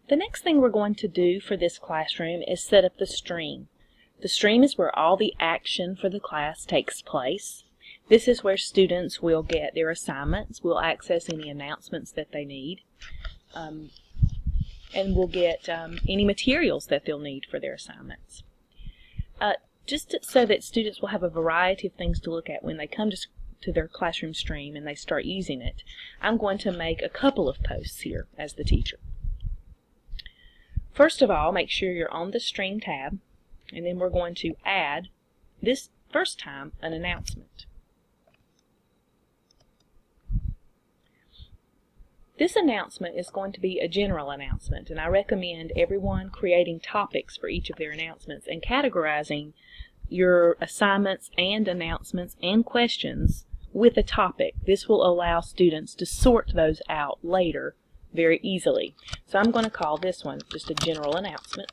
The next thing we're going to do for this classroom is set up the stream. The stream is where all the action for the class takes place. This is where students will get their assignments, will access any announcements that they need, and will get any materials that they'll need for their assignments. Just so that students will have a variety of things to look at when they come to their classroom stream and they start using it, I'm going to make a couple of posts here as the teacher. First of all, make sure you're on the Stream tab, and then we're going to add, this first time, an announcement. This announcement is going to be a general announcement, and I recommend everyone creating topics for each of their announcements and categorizing your assignments and announcements and questions with a topic. This will allow students to sort those out later very easily. So I'm going to call this one just a general announcement.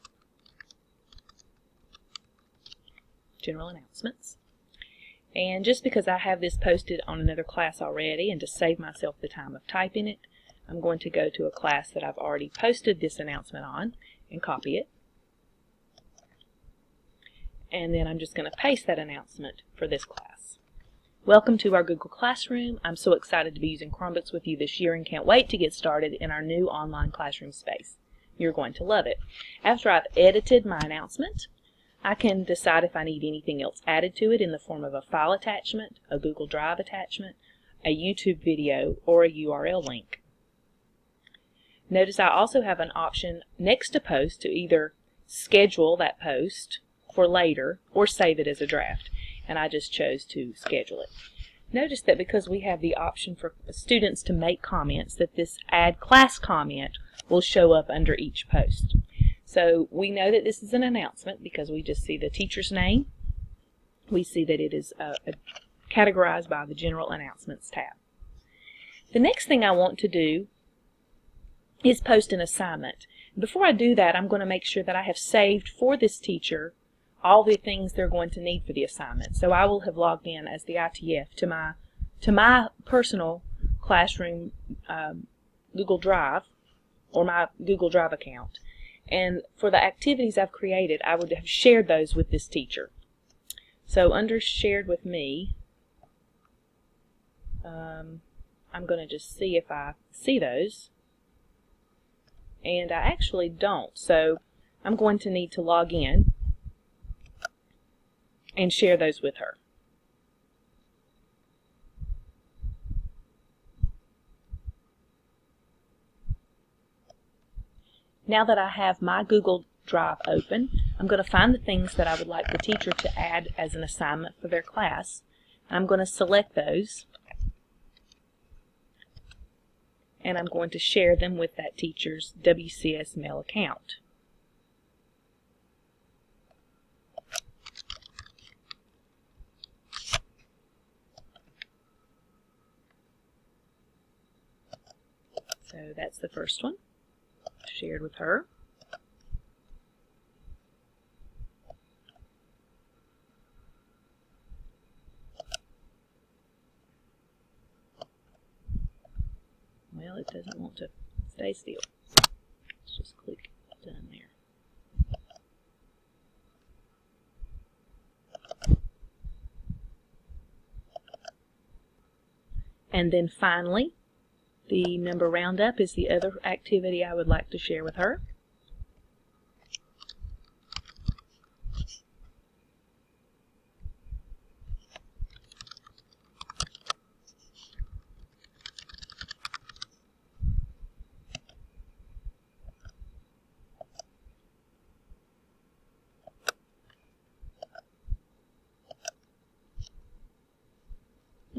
General announcements. And just because I have this posted on another class already, and to save myself the time of typing it, I'm going to go to a class that I've already posted this announcement on and copy it. And then I'm just going to paste that announcement for this class. Welcome to our Google Classroom. I'm so excited to be using Chromebooks with you this year and can't wait to get started in our new online classroom space. You're going to love it. After I've edited my announcement, I can decide if I need anything else added to it in the form of a file attachment, a Google Drive attachment, a YouTube video, or a URL link. Notice I also have an option next to post to either schedule that post for later or save it as a draft, and I just chose to schedule it. Notice that because we have the option for students to make comments, that this add class comment will show up under each post. So we know that this is an announcement because we just see the teacher's name. We see that it is categorized by the General Announcements tab. The next thing I want to do is post an assignment. Before I do that, I'm going to make sure that I have saved for this teacher all the things they're going to need for the assignment. So I will have logged in as the ITF to my personal classroom Google Drive, or my Google Drive account. And for the activities I've created, I would have shared those with this teacher. So under Shared with Me, I'm going to just see if I see those. And I actually don't. So I'm going to need to log in and share those with her. Now that I have my Google Drive open, I'm going to find the things that I would like the teacher to add as an assignment for their class. I'm going to select those, and I'm going to share them with that teacher's WCS mail account. So that's the first one, shared with her. Well, it doesn't want to stay still. Let's just click done there. And then finally, the number roundup is the other activity I would like to share with her.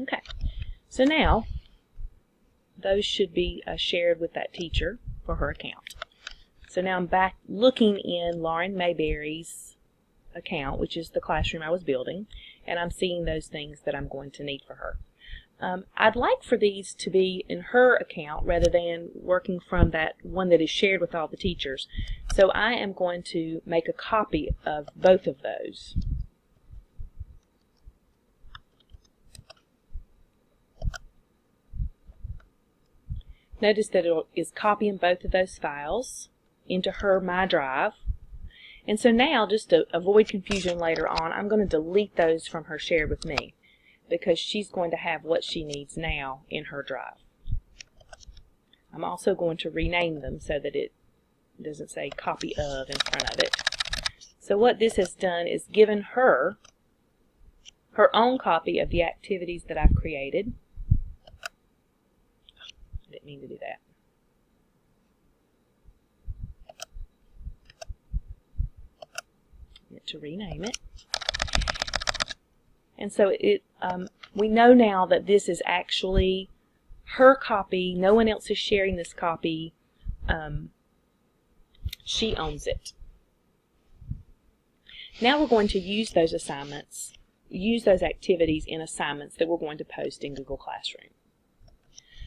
Okay, so now those should be shared with that teacher for her account. So now I'm back looking in Lauren Mayberry's account, which is the classroom I was building, and I'm seeing those things that I'm going to need for her. I'd like for these to be in her account rather than working from that one that is shared with all the teachers. So I am going to make a copy of both of those. Notice that it is copying both of those files. into her My Drive. And so now, just to avoid confusion later on, I'm going to delete those from her Shared With Me, because she's going to have what she needs now in her drive. I'm also going to rename them so that it doesn't say copy of in front of it. So what this has done is given her her own copy of the activities that I've created. I didn't mean to do that. To rename it. And so we know now that this is actually her copy. No one else is sharing this copy. She owns it. Now we're going to use those assignments, use those activities in assignments that we're going to post in Google Classroom.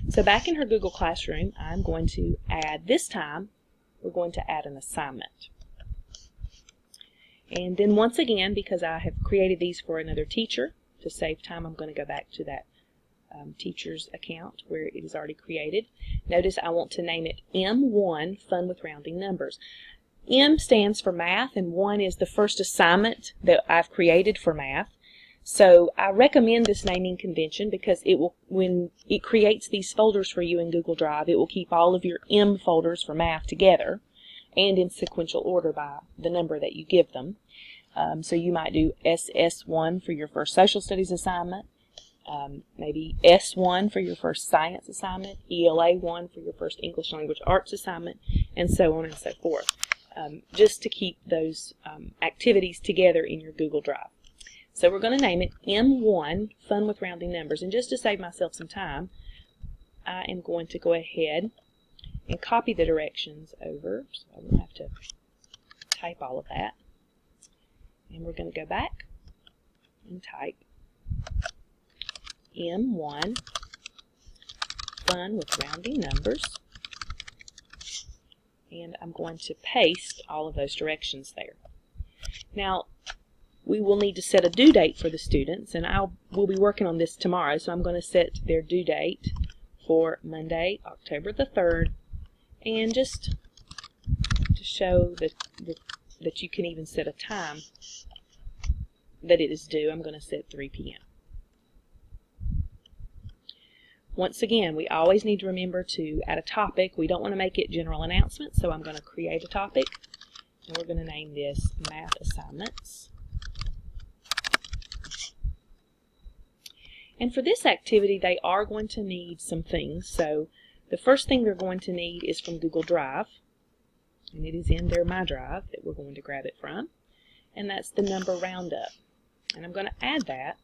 So back in her Google Classroom, I'm going to add, this time, we're going to add an assignment. And then once again, because I have created these for another teacher, to save time, I'm going to go back to that teacher's account where it is already created. Notice I want to name it M1, Fun with Rounding Numbers. M stands for math, and 1 is the first assignment that I've created for math. So I recommend this naming convention because it will, when it creates these folders for you in Google Drive, it will keep all of your M folders for math together and in sequential order by the number that you give them. So you might do SS1 for your first social studies assignment, maybe S1 for your first science assignment, ELA1 for your first English language arts assignment, and so on and so forth, just to keep those activities together in your Google Drive. So we're going to name it M1, Fun with Rounding Numbers, and just to save myself some time, I am going to go ahead and copy the directions over, so I won't have to type all of that. And we're going to go back and type M1, Fun with Rounding Numbers, and I'm going to paste all of those directions there. Now, we will need to set a due date for the students, and we'll be working on this tomorrow, so I'm going to set their due date for Monday, October the 3rd, and just to show that you can even set a time that it is due, I'm going to set 3 p.m. Once again, we always need to remember to add a topic. We don't want to make it general announcements, so I'm going to create a topic, and we're going to name this Math Assignments. And for this activity, they are going to need some things. So the first thing they're going to need is from Google Drive, and it is in their My Drive that we're going to grab it from, and that's the number roundup. And I'm going to add that,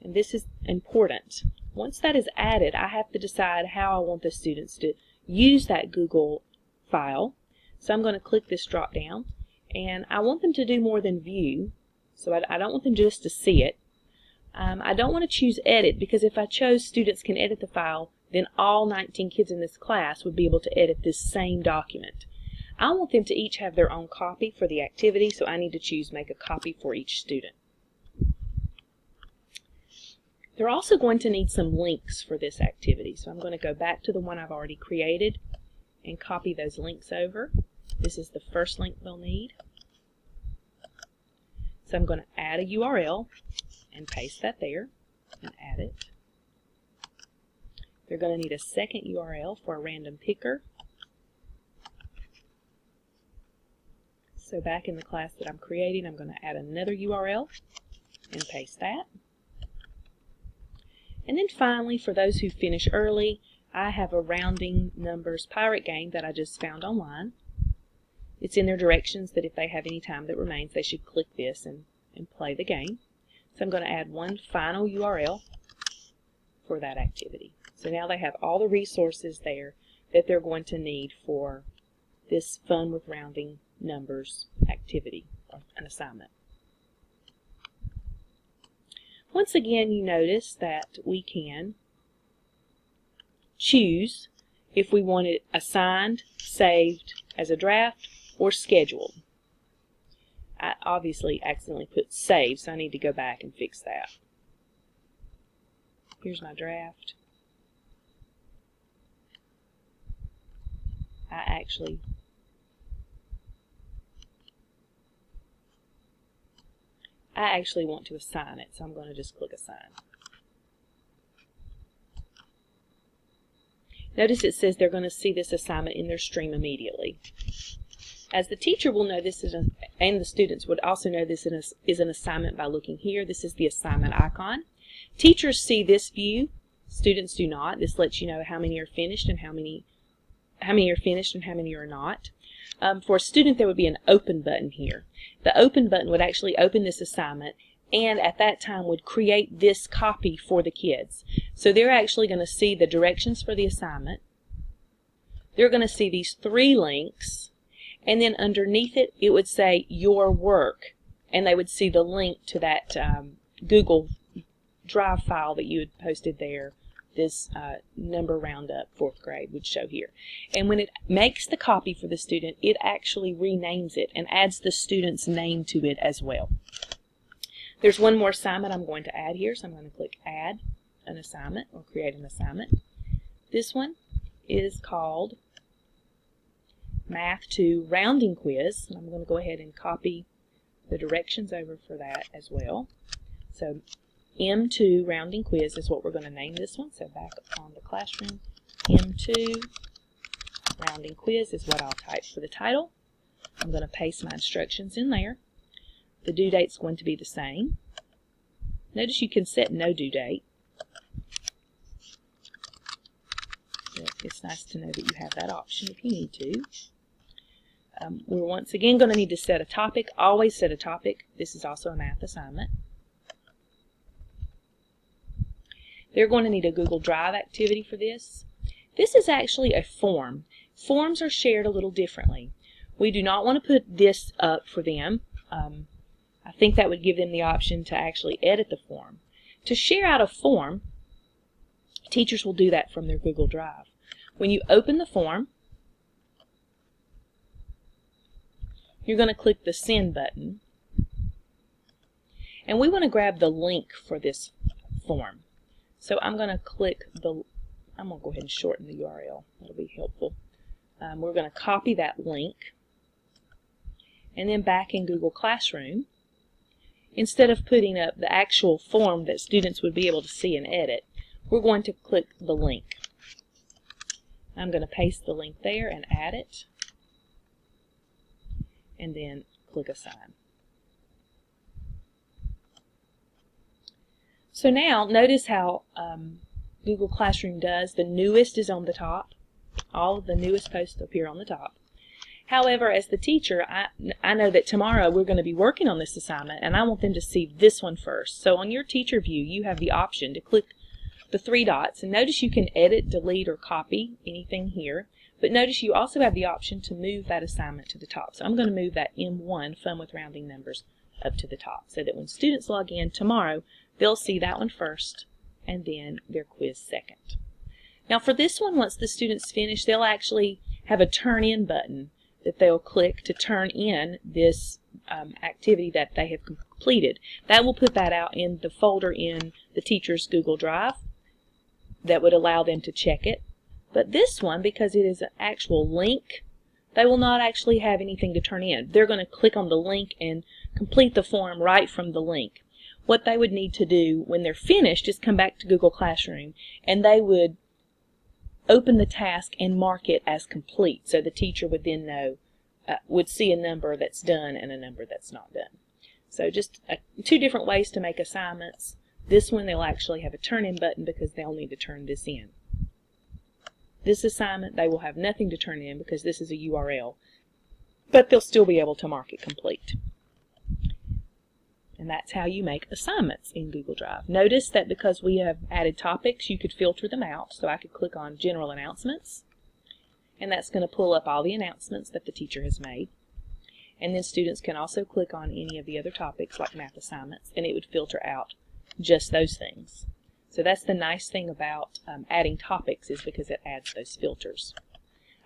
and this is important. Once that is added, I have to decide how I want the students to use that Google file. So I'm going to click this drop down, and I want them to do more than view, so I don't want them just to see it. I don't want to choose edit, because if I chose students can edit the file, then all 19 kids in this class would be able to edit this same document. I want them to each have their own copy for the activity, so I need to choose make a copy for each student. They're also going to need some links for this activity, so I'm going to go back to the one I've already created and copy those links over. This is the first link they'll need. So I'm going to add a URL and paste that there and add it. They're going to need a second URL for a random picker. So back in the class that I'm creating, I'm going to add another URL and paste that. And then finally, for those who finish early, I have a rounding numbers pirate game that I just found online. It's in their directions that if they have any time that remains, they should click this and play the game. So I'm going to add one final URL for that activity. So now they have all the resources there that they're going to need for this Fun with Rounding Numbers activity, or an assignment. Once again, you notice that we can choose if we want it assigned, saved as a draft, or scheduled. I obviously accidentally put save, so I need to go back and fix that. Here's my draft. I actually I actually want to assign it, so I'm going to just click Assign. Notice it says they're going to see this assignment in their stream immediately. As the teacher will know this is and the students would also know this is an assignment by looking here. This is the assignment icon. Teachers see this view. Students do not. This lets you know how many are finished and how many are finished and how many are not. For a student, there would be an open button here. The open button would actually open this assignment and at that time would create this copy for the kids. So they're actually going to see the directions for the assignment. They're going to see these 3 links, and then underneath it, it would say your work, and they would see the link to that Google Drive file that you had posted there. This number roundup 4th grade would show here. And when it makes the copy for the student, it actually renames it and adds the student's name to it as well. There's one more assignment I'm going to add here, so I'm going to click Add an Assignment or Create an Assignment. This one is called Math 2 Rounding Quiz, and I'm going to go ahead and copy the directions over for that as well. So M2 Rounding Quiz is what we're going to name this one. So back on the classroom, M2 Rounding Quiz is what I'll type for the title. I'm going to paste my instructions in there. The due date's going to be the same. Notice you can set no due date. It's nice to know that you have that option if you need to. We're once again going to need to set a topic. Always set a topic. This is also a math assignment. They're going to need a Google Drive activity for this. This is actually a form. Forms are shared a little differently. We do not want to put this up for them. I think that would give them the option to actually edit the form. To share out a form, teachers will do that from their Google Drive. When you open the form, you're going to click the Send button. And we want to grab the link for this form. So I'm going to click I'm going to go ahead and shorten the URL. That'll be helpful. We're going to copy that link. And then back in Google Classroom, instead of putting up the actual form that students would be able to see and edit, we're going to click the link. I'm going to paste the link there and add it, and then click Assign. So now, notice how Google Classroom does. The newest is on the top. All of the newest posts appear on the top. However, as the teacher, I know that tomorrow we're going to be working on this assignment, and I want them to see this one first. So on your teacher view, you have the option to click the 3 dots, and notice you can edit, delete, or copy anything here. But notice you also have the option to move that assignment to the top. So I'm going to move that M1, Fun with Rounding Numbers, up to the top, so that when students log in tomorrow, they'll see that one first, and then their quiz second. Now for this one, once the students finish, they'll actually have a Turn In button that they'll click to turn in this activity that they have completed. That will put that out in the folder in the teacher's Google Drive that would allow them to check it. But this one, because it is an actual link, they will not actually have anything to turn in. They're going to click on the link and complete the form right from the link. What they would need to do when they're finished is come back to Google Classroom, and they would open the task and mark it as complete, so the teacher would then know, would see a number that's done and a number that's not done. So just 2 different ways to make assignments. This one they'll actually have a turn in button because they'll need to turn this in. This assignment they will have nothing to turn in because this is a URL, but they'll still be able to mark it complete. And that's how you make assignments in Google Drive. Notice that because we have added topics, you could filter them out. So I could click on General Announcements, and that's going to pull up all the announcements that the teacher has made. And then students can also click on any of the other topics like math assignments, and it would filter out just those things. So that's the nice thing about adding topics, is because it adds those filters.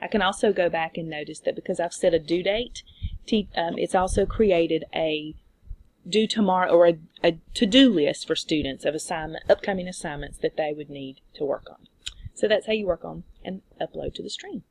I can also go back and notice that because I've set a due date, it's also created a due tomorrow or a to-do list for students of upcoming assignments that they would need to work on. So that's how you work on and upload to the stream.